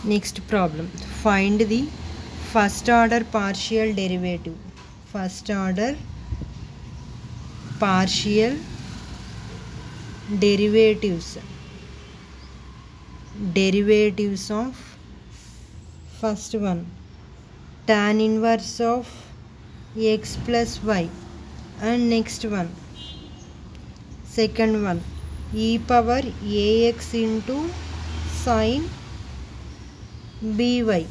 Next problem. Find the first order partial derivative. First order partial derivatives. Derivatives of first one tan inverse of x plus y, and next one second one e power ax into sine by.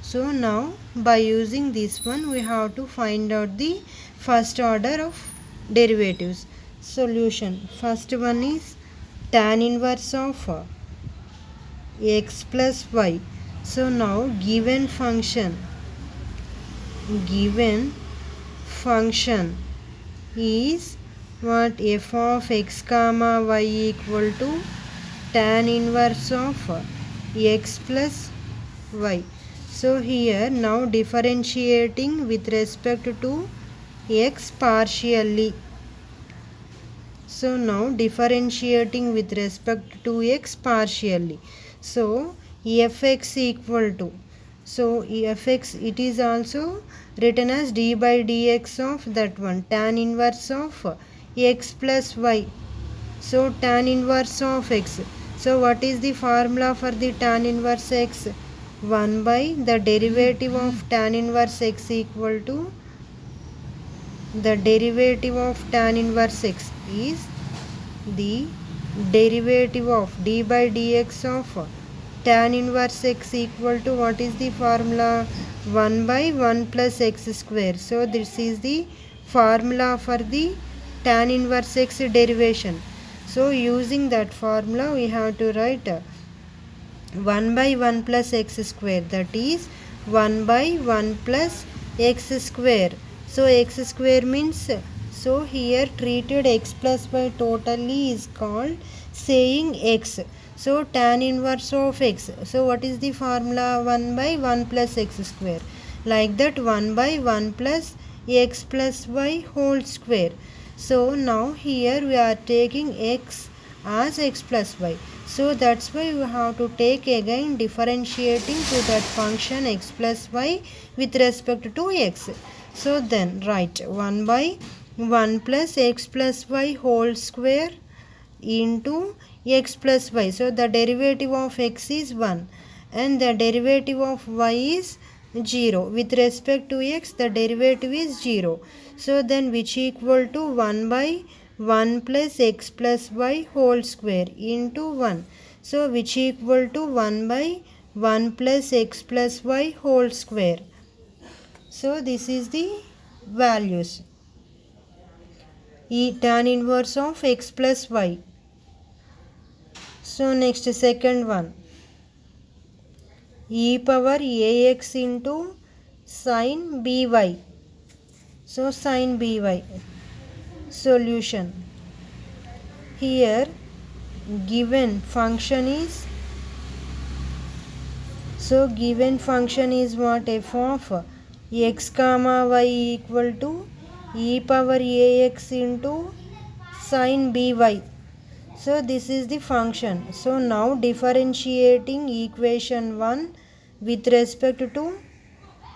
So now by using this one we have to find out the first order of derivatives. Solution. First one is tan inverse of x plus y. So now given function is what? F of x comma y equal to tan inverse of x plus y. So here now differentiating with respect to x partially. So now differentiating with respect to x partially. So fx equal to, so fx it is also written as d by dx of that one tan inverse of x plus y. So tan inverse of x. So what is the formula for the tan inverse x? 1 by the derivative of tan inverse x equal to the derivative of tan inverse x is the derivative of d by dx of tan inverse x equal to, what is the formula? 1 by 1 plus x square. So this is the formula for the tan inverse x derivation. So using that formula we have to write 1 by 1 plus x square, that is 1 by 1 plus x square. So x square means, so here treated x plus y totally is called saying x. So tan inverse of x. So what is the formula? 1 by 1 plus x square. Like that 1 by 1 plus x plus y whole square. So now here we are taking x as x plus y. So that's why we have to take again differentiating to that function x plus y with respect to x. So then write 1 by 1 plus x plus y whole square into x plus y. So the derivative of x is 1 and the derivative of y is 0. With respect to x the derivative is 0. So then which equal to 1 by 1 plus x plus y whole square into 1. So which equal to 1 by 1 plus x plus y whole square. So this is the values. Tan inverse of x plus y. So next second one, e power ax into sine by. So sine by. Solution. Here given function is, so given function is what? F of x comma y equal to e power ax into sine by. So this is the function. So now differentiating equation 1 with respect to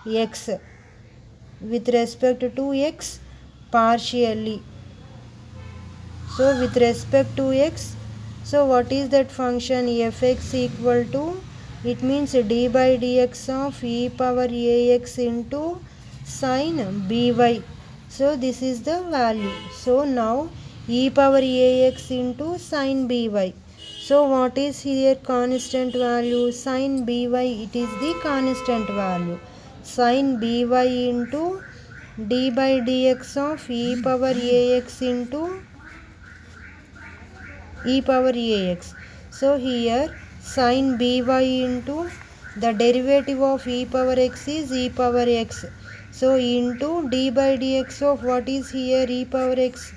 x, with respect to x partially. So with respect to x, so what is that function? Fx equal to, it means d by dx of e power ax into sine by. So this is the value. So now e power ax into sine by. So what is here constant value? Sine by, it is the constant value. Sine by into d by dx of e power ax into e power ax. So here sine by into the derivative of e power x is e power x. So into d by dx of what is here? E power x,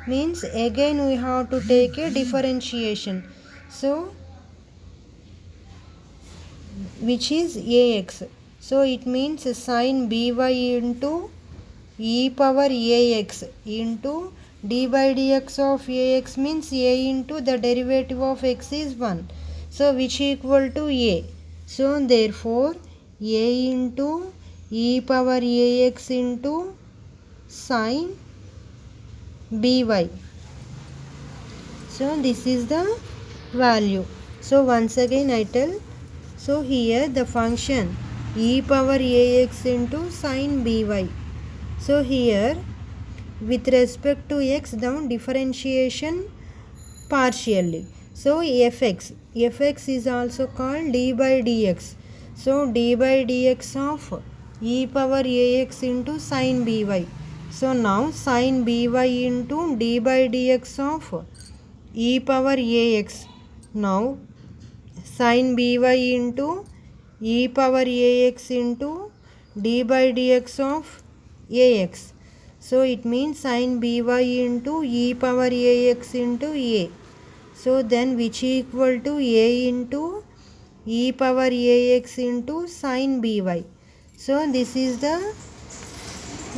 means again we have to take a differentiation. So which is ax. So it means sine by into e power ax into d by dx of ax means a into the derivative of x is 1. So which equal to a. So therefore a into e power ax into sin by. So this is the value. So once again I tell, so here the function e power ax into sin by. So here with respect to x down differentiation partially. So fx is also called d by dx. So d by dx of e power ax into sin by. So now sin by into d by dx of e power ax. Now sin by into e power ax into d by dx of ax. So it means sin by into e power ax into a. So then which equal to a into e power ax into sin by. So this is the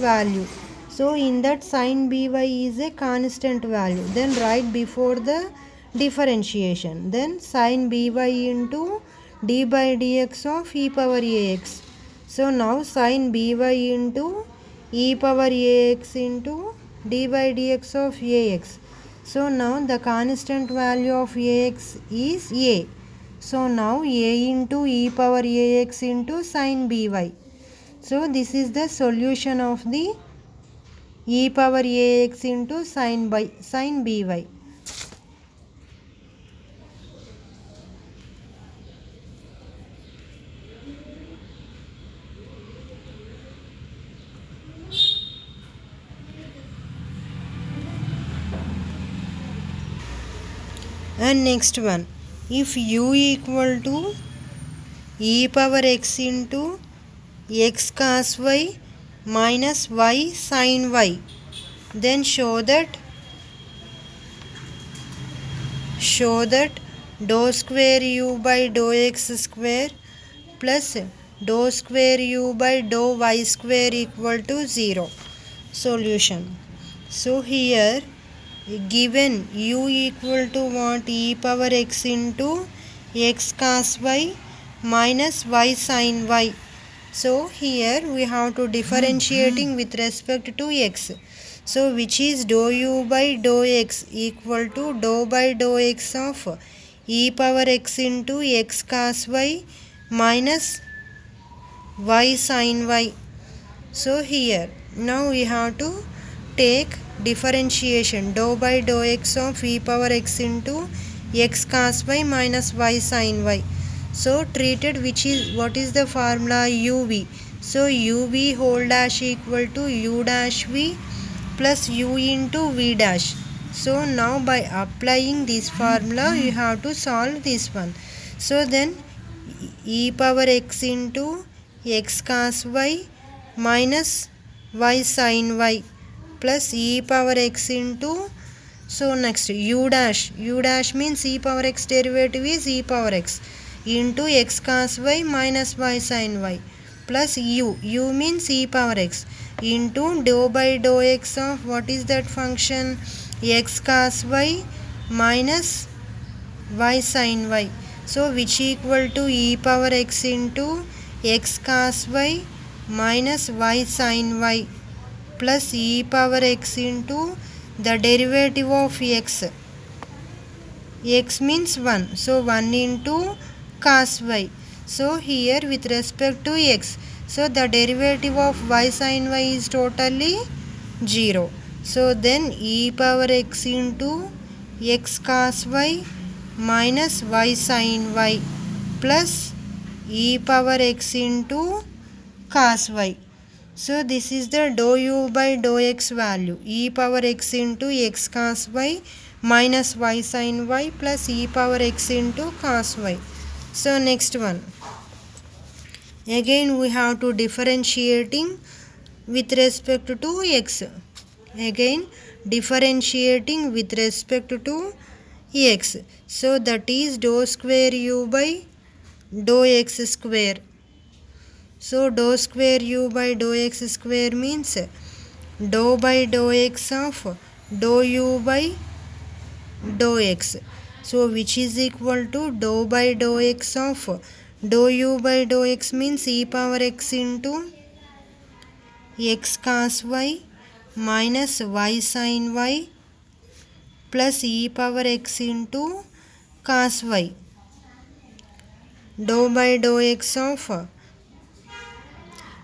value. So in that sin by is a constant value. Then write before the differentiation. Then sin by into d by dx of e power ax. So now sin by into e power ax into d by dx of ax. So now the constant value of ax is a. So now a into e power ax into sin by. So this is the solution of the e power ax into sin by and next one, if u equal to e power x into x cos y minus y sin y, then show that dou square u by dou x square plus dou square u by dou y square equal to 0. Solution. So here given u equal to what, e power x into x cos y minus y sin y. So here we have to differentiating with respect to x. So which is dou u by dou x equal to dou by dou x of e power x into x cos y minus y sin y. So here now we have to take differentiation dou by dou x of e power x into x cos y minus y sin y. So treated which is, what is the formula, uv. So uv whole dash equal to u dash v plus u into v dash. So now by applying this formula you have to solve this one. So then e power x into x cos y minus y sin y plus e power x into, so next u dash means e power x derivative is e power x into x cos y minus y sin y plus u means e power x into dou by dou x of what is that function, x cos y minus y sin y. So which equal to e power x into x cos y minus y sin y plus e power x into the derivative of x means 1, so 1 into cos y. So here with respect to x, so the derivative of y sin y is totally 0. So then e power x into x cos y minus y sin y plus e power x into cos y. So this is the dou u by dou x value, e power x into x cos y minus y sin y plus e power x into cos y. So next one, again we have to differentiating with respect to x. Again differentiating with respect to x. So that is dou square u by dou x square. So dou square u by dou x square means dou by dou x of dou u by dou x. So which is equal to dou by dou x of dou u by dou x means e power x into x cos y minus y sin y plus e power x into cos y. Dou by dou x of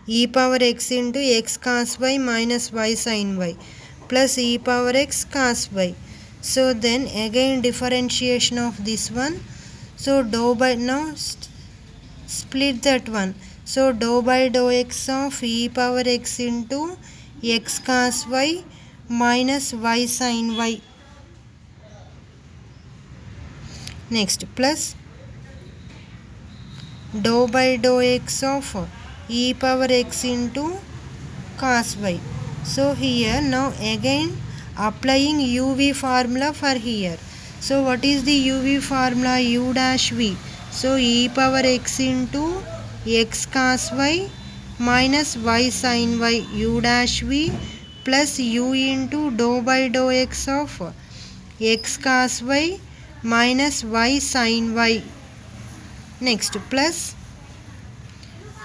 e power x into x cos y minus y sin y plus e power x cos y. So then again differentiation of this one. So dou by, now split that one. So dou by dou x of e power x into x cos y minus y sin y. Next plus dou by dou x of e power x into cos y. So here now again applying uv formula for here. So what is the uv formula? U dash v. So e power x into x cos y minus y sin y u dash v plus u into dou by dou x of x cos y minus y sin y. Next plus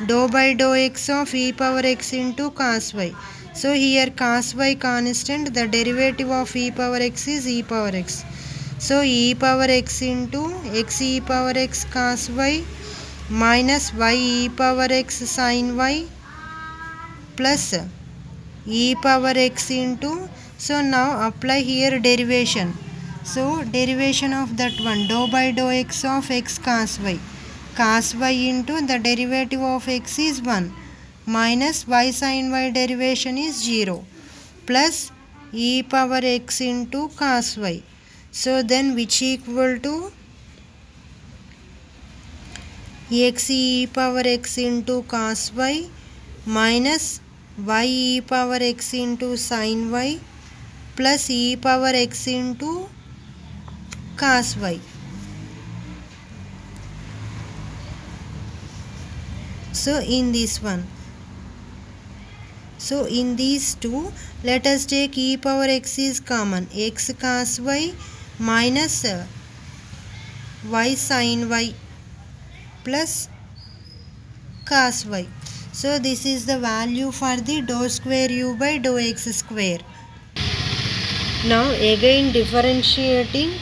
dou by dou x of e power x into cos y. So here cos y constant, the derivative of e power x is e power x. So e power x into x e power x cos y minus y e power x sin y plus e power x into, so now apply here derivation. So derivation of that one, dou by dou x of x cos y. Cos y into the derivative of x is 1 minus y sin y derivation is 0 plus e power x into cos y. So then which equal to x e power x into cos y minus y e power x into sin y plus e power x into cos y. So in this one, so in these two, let us take e power x is common, x cos y minus y sin y plus cos y. So this is the value for the dou square u by dou x square. Now again differentiating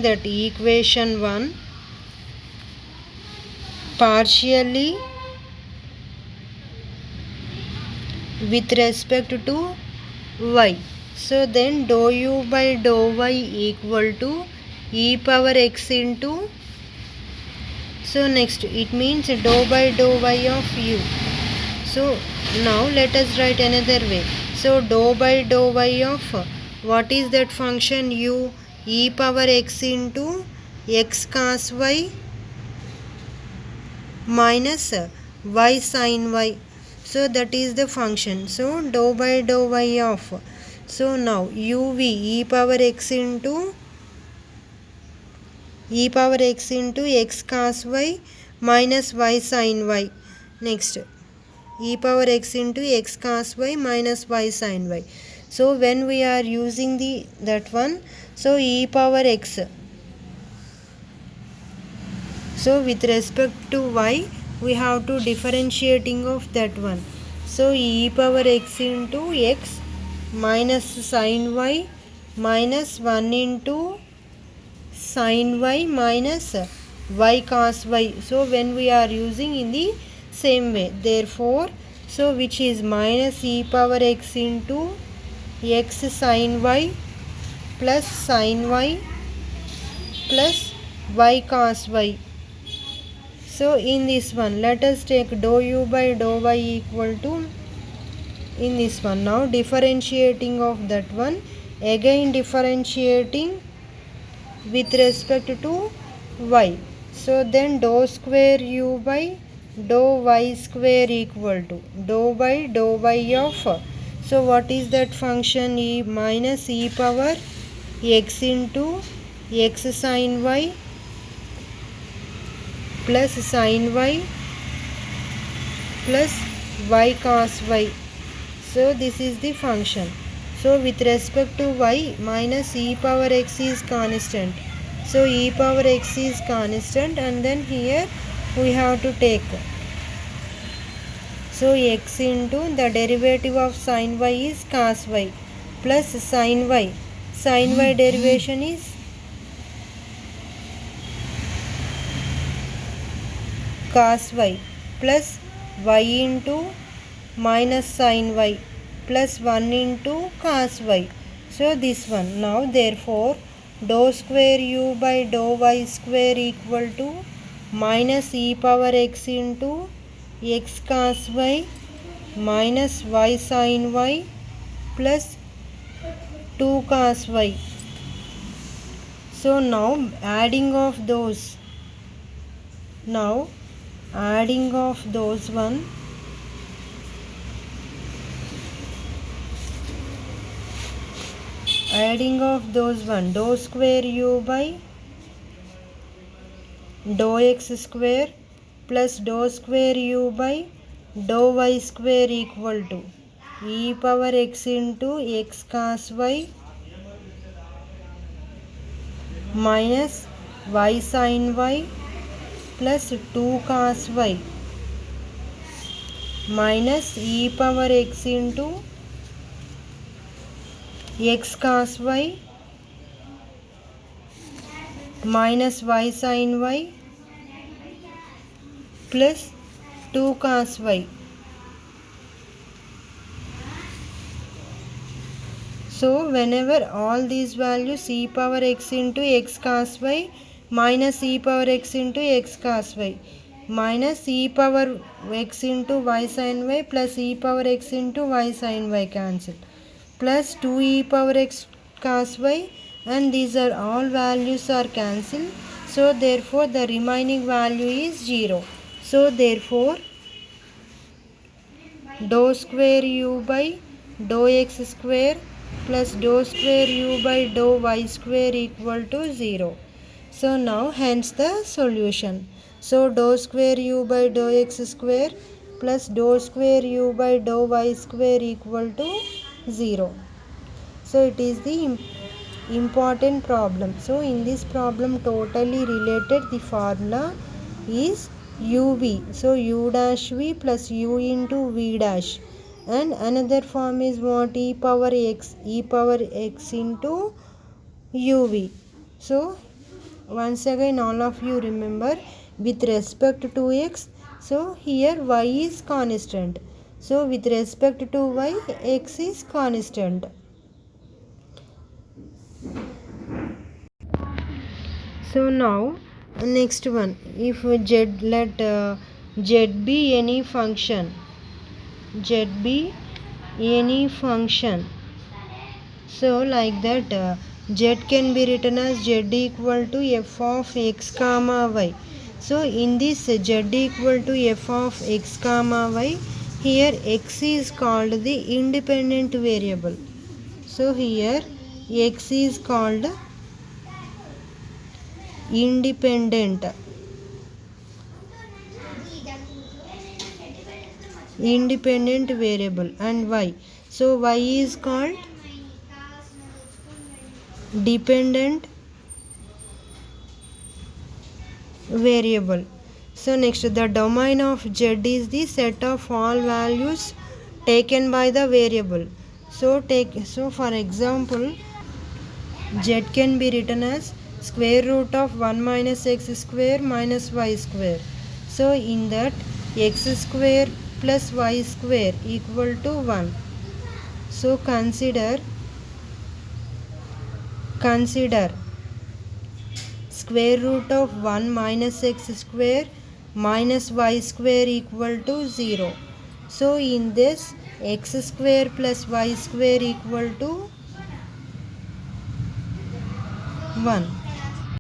that equation 1 partially with respect to y. So then dou u by dou y equal to e power x into, so next it means dou by dou y of u. So now let us write another way. So dou by dou y of what is that function u? E power x into x cos y minus y sin y. So that is the function. So dou by dou y of, so now uv e power x into x cos y minus y sin y. Next e power x into x cos y minus y sin y. So when we are using that one, so e power x, so with respect to y we have to differentiating of that one. So e power x into x minus sin y minus 1 into sin y minus y cos y. So when we are using in the same way, therefore so which is minus e power x into x sin y plus sin y plus y cos y. So in this one let us take dou u by dou y equal to, in this one now differentiating of that one, again differentiating with respect to y. So then dou square u by dou y square equal to dou by dou y of, so what is that function? E minus e power x into x sin y plus sin y plus y cos y. So this is the function. So with respect to y, minus e power x is constant So e power x is constant, and then here we have to take. So x into the derivative of sin y is cos y plus sin y. Sin y derivation is cos y plus y into minus sin y plus 1 into cos y. So this one. Now therefore dou square u by dou y square equal to minus e power x into x cos y minus y sin y plus 2 cos y. So now adding of those one, dou square u by dou x square plus dou square u by dou y square equal to e power x into x cos y minus y sin y plus 2 cos y minus e power x into x cos y minus y sin y plus 2 cos y. So whenever all these values e power x into x cos y minus e power x into x cos y minus e power x into y sin y plus e power x into y sin y cancel plus 2 e power x cos y, and these are all values are cancelled. So therefore the remaining value is 0. So therefore dou square u by dou x square plus dou square u by dou y square equal to 0. So now hence the solution. So dou square u by dou x square plus dou square u by dou y square equal to 0. So it is the important problem. So in this problem totally related, the formula is uv. So u dash v plus u into v dash, and another form is what, e power x into uv. So once again all of you remember with respect to x, so here y is constant, so with respect to y x is constant. So now next one, if let z be any function, so like that z can be written as z equal to f of x comma y. So in this z equal to f of x comma y, here x is called the independent variable. So here x is called independent variable, and y, so y is called dependent variable. So next, the domain of z is the set of all values taken by the variable. So for example, z can be written as square root of 1 minus x square minus y square. So in that x square plus y square equal to 1. So consider square root of 1 minus x square minus y square equal to 0. So in this x square plus y square equal to 1.